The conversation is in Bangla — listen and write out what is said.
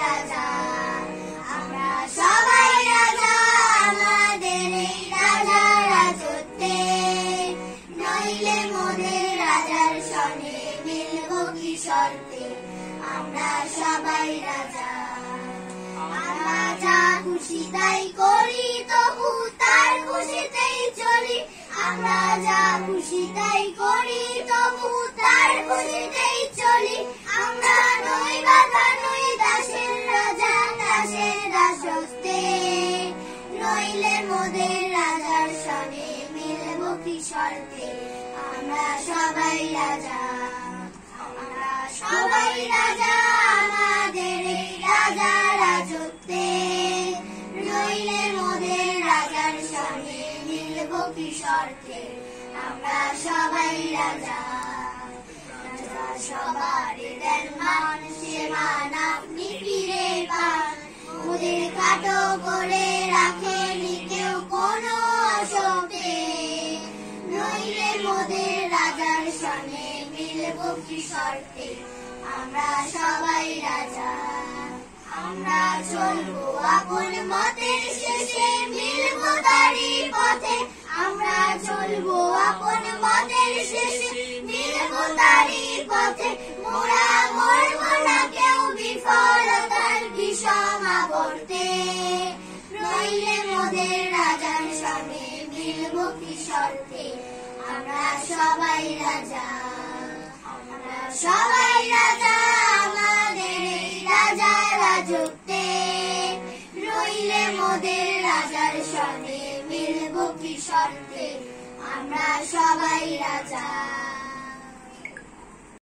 রাজা, আমরা সবাই রাজা আমাদের এই রাজা রাজত্বে, নইলে মোদের রাজার সনে মিলব কি শর্তে, আমরা সবাই রাজা। আমরা যা খুশি তাই করি তবু তার খুশিতেই চলি, আমরা যা খুশি তাই করি তবু তার খুশিতেই চলি, আমরা নই বাধা নই দাসের রাজা দাসের দাসত্বে, নইলে মোদের রাজার সনে মিলব কি শর্তে, আমরা সবাই রাজা, আমরা সবাই রাজা আমাদের এই রাজা রাজত্বে, নইলে মোদের রাজার সনে মিলব কি শর্তে, আমরা সবাই রাজা। রাজা সবার দেন মান, সে মান আপনি ফিরে পান, মোদের খাটো করে রাখেনি কেউ কোনো অশোকে, নইলে মোদের রাজার সনে মিলব কি শর্তে, আমরা সবাই রাজা। আমরা চলবো আপন মতের শেষে মিলব তারই পথে, আমরা চলবো আপন মতের শেষে মিলব তারই পথে, মোরা মরব না কেউ বিফলতার বিষম আবর্তে, নইলে মোদের রাজার সনে মিলব কি শর্তে, আমরা সবাই রাজা, আমরা সবাই রাজা আমাদের এই রাজা রাজত্বে, নইলে মোদের রাজার সনে মিলব কি শর্তে, আমরা সবাই রাজা।